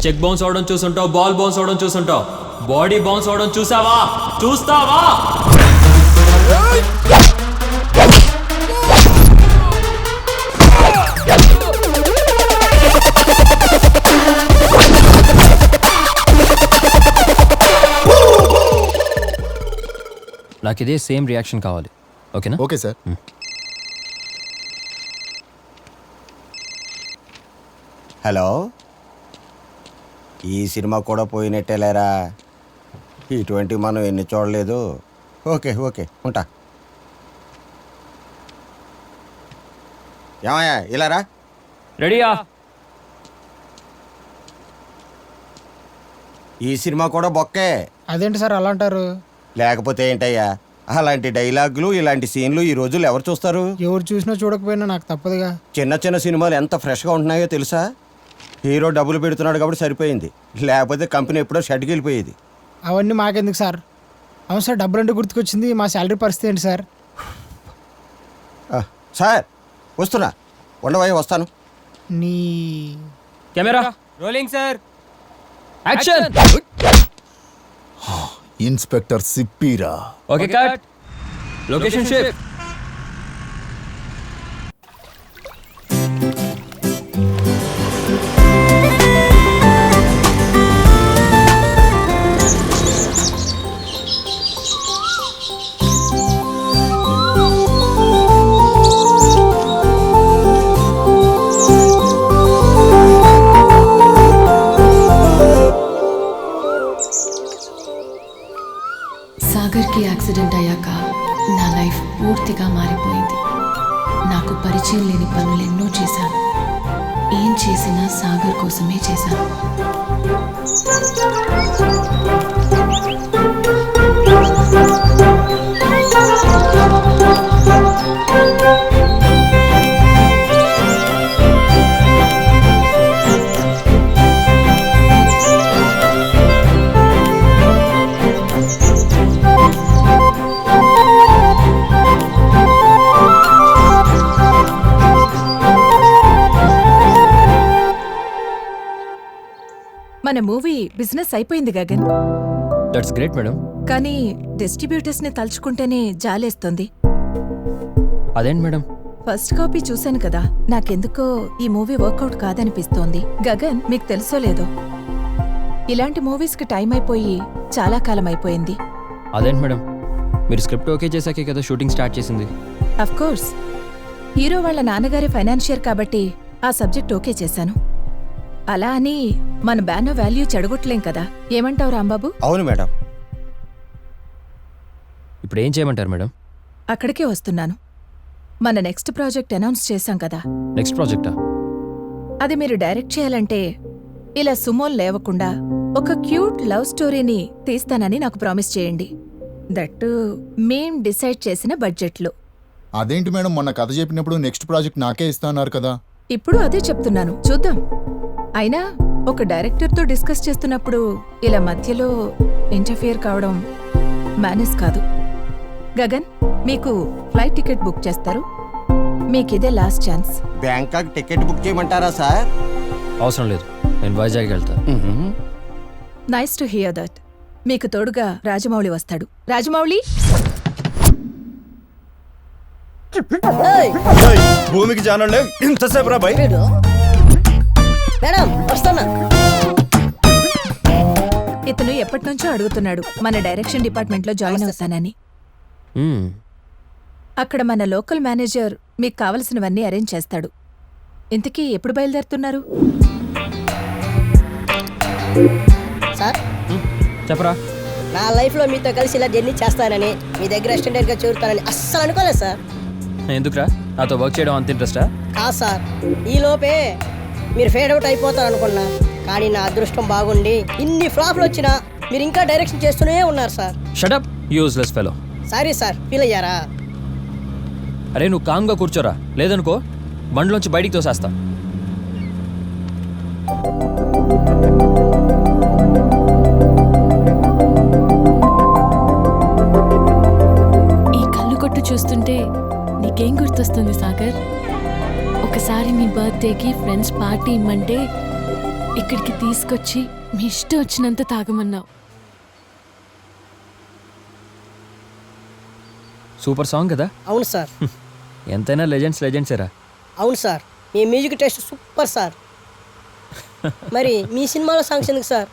Check bounce అవడం చూసుంటావు, ball bounce అవడం చూసుంటావు, body bounce అవడం చూసావా? చూస్తావా? నాకు ఇదే సేమ్ రియాక్షన్ కావాలి. ఓకేనా? Okay sir. హలో, ఈ సినిమా కూడా పోయినట్టేలేరా. ఇటువంటి మనం ఎన్ని చూడలేదు. ఓకే ఓకే ఉంటా. ఏమయ్యా ఇలారా. రెడీయా? ఈ సినిమా కూడా బొక్కే. అదేంటి సార్ అలా అంటారు? లేకపోతే ఏంటయ్యా, అలాంటి డైలాగులు ఇలాంటి సీన్లు ఈ రోజులు ఎవరు చూస్తారు? ఎవరు చూసినా చూడకపోయినా నాకు తప్పదుగా. చిన్న చిన్న సినిమాలు ఎంత ఫ్రెష్గా ఉంటున్నాయో తెలుసా? హీరో డబ్బులు పెడుతున్నాడు కాబట్టి సరిపోయింది, లేకపోతే కంపెనీ ఎప్పుడో షెడ్కి వెళ్ళిపోయేది. అవన్నీ మాకెందుకు సార్? అవును సార్, డబ్బులంటే గుర్తుకొచ్చింది. మా శాలరీ పరిస్థితి ఏంటి సార్? సార్ వస్తున్నా, ఉండవయ్య వస్తాను. నీ camera rolling sir. Action. Inspector సిప్పిరా. Okay cut. Location shift. సాగర్కి యాక్సిడెంట్ అయ్యాక నా లైఫ్ పూర్తిగా మారిపోయింది. నాకు పరిచయం లేని పనులు ఎన్నో చేశాను. ఏం చేసినా సాగర్ కోసమే చేశాను. మన మూవీ బిజినెస్ అయిపోయింది గగన్. That's great madam. కానీ డిస్ట్రిబ్యూటర్స్ ని తలుచుకుంటేనే జాలేస్తుంది. అదేంటి మేడం? ఫస్ట్ కాపీ చూశాను కదా, నాకెందుకో ఈ మూవీ వర్కౌట్ కాదనిపిస్తోంది. గగన్, మీకు తెలుసో లేదో, ఇలాంటి మూవీస్ కి టైం అయిపోయి చాలా కాలం అయిపోయింది. అదేంటి మేడం, మీరు స్క్రిప్ట్ ఓకే చేశాకే కదా షూటింగ్ స్టార్ట్ చేసింది. అఫ్ కోర్స్, హీరో వాళ్ళ నాన్నగారి ఫైనాన్షియర్ కాబట్టి ఆ సబ్జెక్ట్ ఓకే చేశాను. అలా అని మన బ్యానర్ వాల్యూ చెడగొట్టలేం కదా. ఏమంటావు రాంబాబు? అవును మేడం. ఇప్పుడు ఏం చేయమంటారు మేడం? అక్కడికే వస్తున్నాను. మన నెక్స్ట్ ప్రాజెక్ట్ అనౌన్స్ చేశాం కదా. నెక్స్ట్ ప్రాజెక్టా? అది మీరు డైరెక్ట్ చేయాలంటే ఇలా సుమోల్ లేవకుండా ఒక క్యూట్ లవ్ స్టోరీని తీస్తానని నాకు ప్రామిస్ చేయండి. దట్టు మేం డిసైడ్ చేసిన బడ్జెట్లో. అదేంటి మేడం, మొన్న కథ చెప్పినప్పుడు నెక్స్ట్ ప్రాజెక్ట్ నాకే ఇస్తా అన్నారు కదా. ఇప్పుడు అదే చెప్తున్నాను, చూద్దాం. అయినా ఒక డైరెక్టర్తో డిస్కస్ చేస్తున్నప్పుడు ఇలా మధ్యలో ఇంటర్ఫియర్ కావడం మేనేజ్ కాదు. గగన్, మీకు ఫ్లైట్ టికెట్ బుక్ చేస్తారు. మీకిదే last chance. Bangkok ticket book చేయమంటారా సార్? అవసరం లేదు, నేను వైజాగ్ వెళ్తా. Nice to hear that. మీకు తోడుగా రాజమౌళి వస్తాడు. రాజమౌళి, భూమికి జానంలే ఇంతసేపు రా బాయ్. ఇతను ఎప్పటినుంచో అడుగుతున్నాడు మన డైరెక్షన్ డిపార్ట్మెంట్లో జాయిన్ అవుతానని. అక్కడ మన లోకల్ మేనేజర్ మీకు కావలసినవన్నీ అరేంజ్ చేస్తాడు. ఇంతకీ ఎప్పుడు బయలుదేరుతున్నారు? సార్ చెప్పరా. నా లైఫ్లో మీతో కలిసి ఇలా జర్నీ చేస్తానని, మీ దగ్గర అసిస్టెంట్గా చేరుతానని అస్సలు అనుకోలేదు సార్. ఎందుకురా, నాతో వర్క్ చేయడం అంత ఇంట్రెస్టా? కాదు సార్, ఈ లోపే మీరు ఫేడ్ అవుట్ అయిపోతారు అనుకున్నా. కానీ నా అదృష్టం బాగుండి ఇన్ని ఫ్లాప్లు వచ్చినా మీరు ఇంకా డైరెక్షన్ చేస్తూనే ఉన్నారు sir. Shut up useless fellow. Sorry sir, feel అయ్యారా? అరే నువ్వు కామ్గా కూర్చోరా, లేదనుకో బండ్లోంచి బయటికి తోసేస్తా. ఈ కళ్ళు కొట్టు చూస్తుంటే నీకేం గుర్తొస్తుంది సాగర్? ఒకసారి నీ బర్త్డేకి ఫ్రెండ్స్ పార్టీ ఇమ్మంటే ఇక్కడికి తీసుకొచ్చి మీ ఇష్టం వచ్చినంత తాగమన్నావు. సూపర్ సాంగ్ కదా. అవును సార్. ఎంతైనా లెజెండ్సేరా. అవును సార్, మీ మ్యూజిక్ టేస్ట్ సూపర్ సార్. మరి మీ సినిమాలో సాంగ్స్ ఎందుకు సార్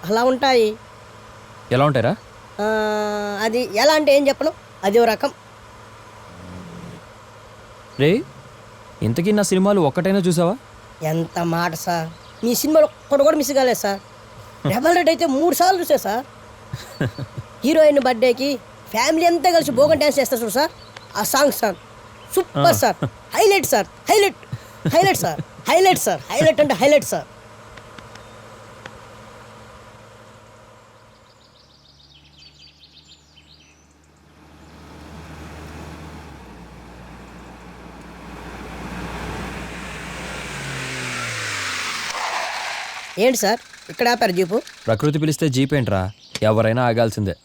అలా ఉంటాయి? ఎలా ఉంటారా? అది ఎలా అంటే ఏం చెప్పను, అది ఓ రకం. రే, ఇంతకీ నా సినిమాలు ఒక్కటైనా చూసావా? ఎంత మాట సార్, మీ సినిమాలో ఒక్కడు కూడా మిస్ కాలేదు సార్. రెబల్ రెడ్ అయితే 3 సార్లు చూసా సార్. హీరోయిన్ బర్త్డేకి ఫ్యామిలీ అంతా కలిసి బోగన్ డ్యాన్స్ చేస్తారు చూడు సార్, ఆ song sir super sir. Highlight sir, highlight highlight sir, highlight sir, highlight అంటే హైలైట్ సార్. ఏంటి సార్ ఇక్కడ ఆపారు జీపు? ప్రకృతి పిలిస్తే జీప్ ఏంట్రా, ఎవరైనా ఆగాల్సిందే.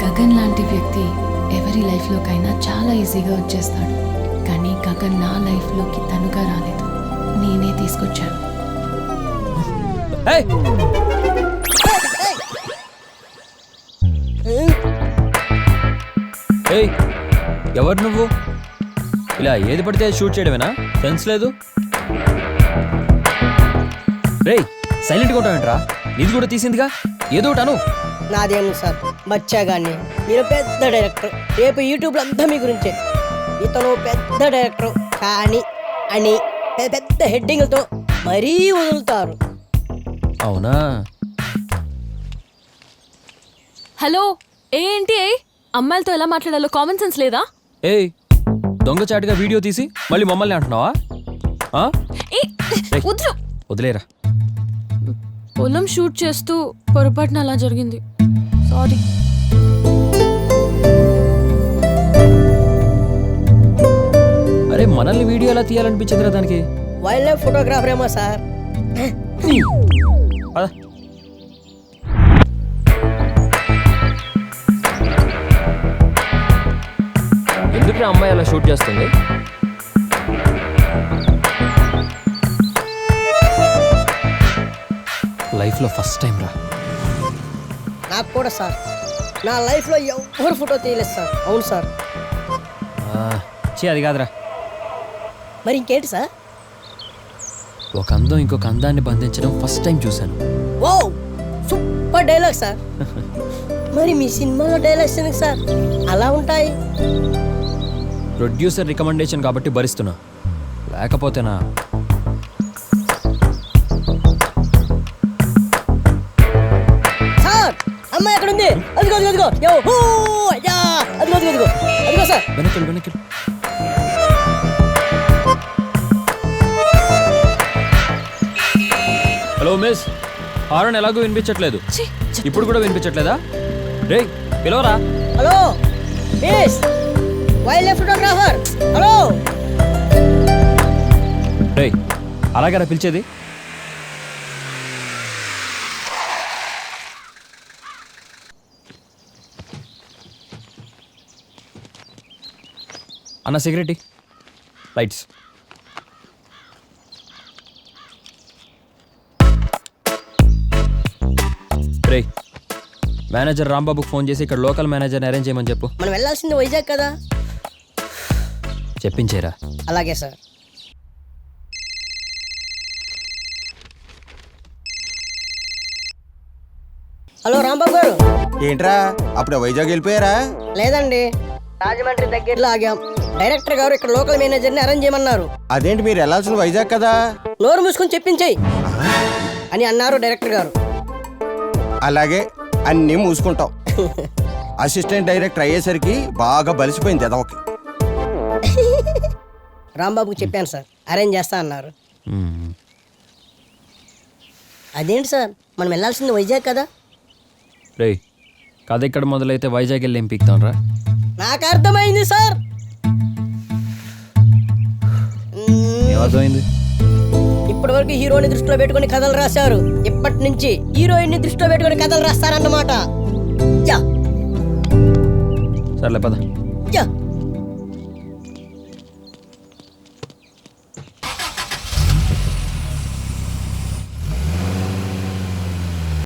గగన్ లాంటి వ్యక్తి ఎవరి లైఫ్లోకైనా చాలా ఈజీగా వచ్చేస్తాడు. కానీ గగన్ నా లైఫ్లోకి తనుగా రాలేదు, నేనే తీసుకొచ్చాను. ఏయ్! ఏయ్, ఎవరు నువ్వు? ఇలా ఏది పడితే షూట్ చేయడమేనా? సెన్స్ లేదు. రేయ్, సైలెంట్గా ఉంటావేంట్రా? నీది కూడా తీసిందిగా, ఏదో ఒకటి అను. నాదేం సార్ బచ్చాగాన్ని, మీరు పెద్ద డైరెక్టర్, రేపు యూట్యూబ్లో అంతా మీ గురించే. ఇతను పెద్ద డైరెక్టర్ కానీ అని పెద్ద హెడ్డింగ్లతో మరీ వదులుతారు. అవునా? హలో, ఏంటి అమ్మాయిలతో ఎలా మాట్లాడాలో కామన్ సెన్స్ లేదా? ఏయ్, దొంగచాటుగా వీడియో తీసి మళ్ళీ మమ్మల్ని అంటున్నావా? వద్దు, వదిలేరా. పొలం షూట్ చేస్తూ పొరపాటున అలా జరిగింది, సారీ. అరే, మనల్ని వీడియో ఎలా తీయాలనిపించదురా దానికి? వైల్డ్ లైఫ్ ఫోటోగ్రాఫర్ ఏమో సార్. పద. ఎందుకు అమ్మాయి అలా షూట్ చేస్తుంది? లైఫ్లో ఫస్ట్ టైం రా. నాకు కూడా సార్, నా లైఫ్లో ఎవరు ఫోటో తీయలేదు సార్. అవును సార్. అది కాదురా. మరి ఇంకేంటి సార్? ఒక అందం ఇంకొక అందాన్ని బంధించడం ఫస్ట్ టైం చూశాను. ఓ సూపర్ డైలాగ్ సార్. మరి మీ సినిమాలో డైలాగ్స్ ఎందుకు సార్ అలా ఉంటాయి? ప్రొడ్యూసర్ రికమెండేషన్ కాబట్టి భరిస్తున్నా, లేకపోతేనా? సార్, అమ్మాయి ఎక్కడ ఉంది? అదిగో అదిగో అదిగో. యో హూ అయ్యా, అదిగో అదిగో అదిగో అదిగో సార్. వెనక్కి. హలో మిస్, హారన్ ఎలాగో వినిపించట్లేదు. ఇప్పుడు కూడా వినిపించట్లేదా? రే, పిలవరా. Hello miss, wildlife photographer. Hello. రే, అలాగరా పిలిచేది? అన్న సిగరెట్, లైట్స్. రే, మేనేజర్ రాంబాబుకి ఫోన్ చేసి ఇక్కడ లోకల్ మేనేజర్ని అరేంజ్ చేయమని చెప్పు. మనం వెళ్ళాల్సింది వైజాగ్ కదా. చెప్పించేరా. అలాగే సార్. హలో రాంబాబు గారు. ఏంట్రా అప్పుడు వైజాగ్ వెళ్ళిపోయారా? లేదండి, రాజమండ్రి దగ్గరలో ఆగాం. డైరెక్టర్ గారు ఇక్కడ లోకల్ మేనేజర్ని అరేంజ్ చేయమన్నారు. అదేంటి, మీరు వెళ్ళాల్సిన వైజాగ్ కదా. నోరు మూసుకొని చెప్పించేయి అని అన్నారు డైరెక్టర్ గారు. అలాగే అన్నీ మూసుకుంటాం. అసిస్టెంట్ డైరెక్టర్ అయ్యేసరికి బాగా బలిసిపోయింది ఎదవకి. రాంబాబుకి చెప్పాను సార్, అరేంజ్ చేస్తా అన్నారు. అదేంటి సార్, మనం వెళ్ళాల్సింది వైజాగ్ కదా. రే, కథ ఇక్కడ మొదలైతే వైజాగ్ వెళ్ళి ఏం పీక్తాం రా. నాకు అర్థమైంది సార్. ఏమర్థమైంది? అప్పటి వరకు హీరోని దృష్టిలో పెట్టుకొని కథలు రాశారు, ఇప్పటి నుంచి హీరోయిన్ ని దృష్టిలో పెట్టుకొని కథలు రాస్తారన్నమాట. యా సర్లే పద. యా